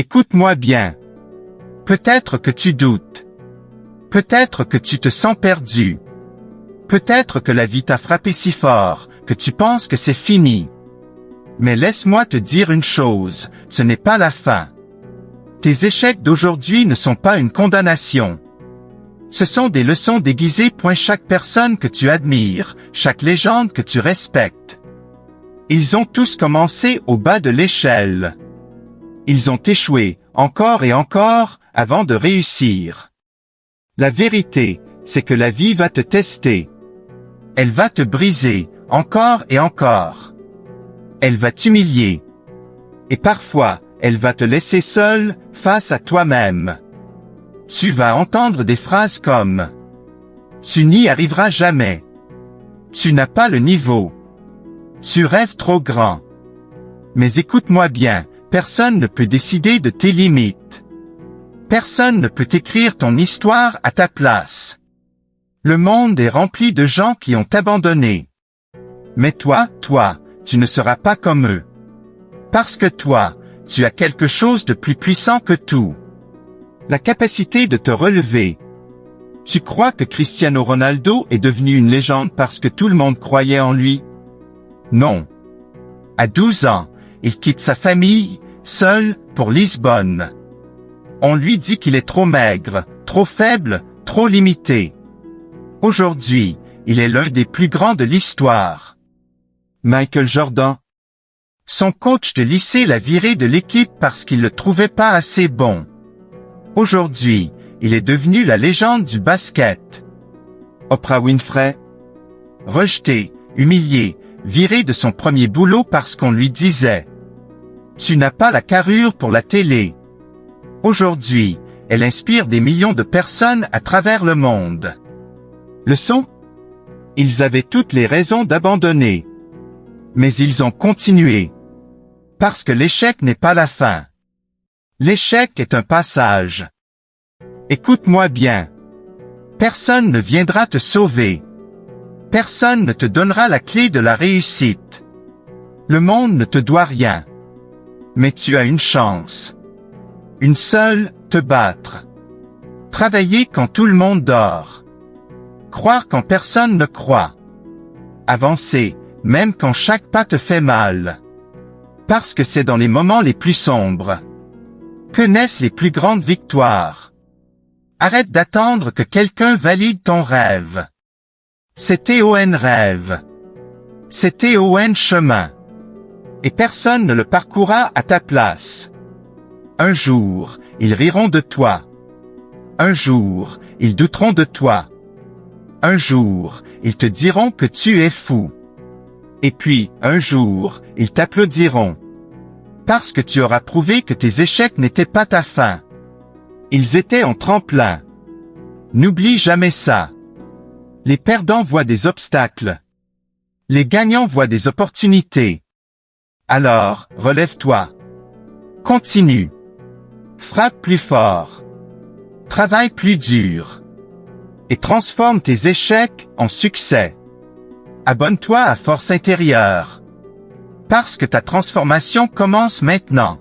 Écoute-moi bien. Peut-être que tu doutes. Peut-être que tu te sens perdu. Peut-être que la vie t'a frappé si fort, que tu penses que c'est fini. Mais laisse-moi te dire une chose, ce n'est pas la fin. Tes échecs d'aujourd'hui ne sont pas une condamnation. Ce sont des leçons déguisées. Chaque personne que tu admires, chaque légende que tu respectes. Ils ont tous commencé au bas de l'échelle. Ils ont échoué, encore et encore, avant de réussir. La vérité, c'est que la vie va te tester. Elle va te briser, encore et encore. Elle va t'humilier. Et parfois, elle va te laisser seul, face à toi-même. Tu vas entendre des phrases comme « Tu n'y arriveras jamais »,« Tu n'as pas le niveau »,« Tu rêves trop grand ». Mais écoute-moi bien, personne ne peut décider de tes limites. Personne ne peut écrire ton histoire à ta place. Le monde est rempli de gens qui ont abandonné. Mais toi, tu ne seras pas comme eux. Parce que toi, tu as quelque chose de plus puissant que tout. La capacité de te relever. Tu crois que Cristiano Ronaldo est devenu une légende parce que tout le monde croyait en lui? Non. À 12 ans, il quitte sa famille, seul, pour Lisbonne. On lui dit qu'il est trop maigre, trop faible, trop limité. Aujourd'hui, il est l'un des plus grands de l'histoire. Michael Jordan. Son coach de lycée l'a viré de l'équipe parce qu'il le trouvait pas assez bon. Aujourd'hui, il est devenu la légende du basket. Oprah Winfrey. Rejeté, humilié, viré de son premier boulot parce qu'on lui disait « Tu n'as pas la carrure pour la télé ». Aujourd'hui, elle inspire des millions de personnes à travers le monde. Leçon? Ils avaient toutes les raisons d'abandonner. Mais ils ont continué. Parce que l'échec n'est pas la fin. L'échec est un passage. Écoute-moi bien. Personne ne viendra te sauver. Personne ne te donnera la clé de la réussite. Le monde ne te doit rien. Mais tu as une chance. Une seule, te battre. Travailler quand tout le monde dort. Croire quand personne ne croit. Avancer, même quand chaque pas te fait mal. Parce que c'est dans les moments les plus sombres que naissent les plus grandes victoires. Arrête d'attendre que quelqu'un valide ton rêve. C'est TON rêve. C'est TON chemin. Et personne ne le parcourra à ta place. Un jour, ils riront de toi. Un jour, ils douteront de toi. Un jour, ils te diront que tu es fou. Et puis, un jour, ils t'applaudiront. Parce que tu auras prouvé que tes échecs n'étaient pas ta fin. Ils étaient en tremplin. N'oublie jamais ça. Les perdants voient des obstacles. Les gagnants voient des opportunités. Alors, relève-toi. Continue. Frappe plus fort. Travaille plus dur. Et transforme tes échecs en succès. Abonne-toi à Force Intérieure. Parce que ta transformation commence maintenant.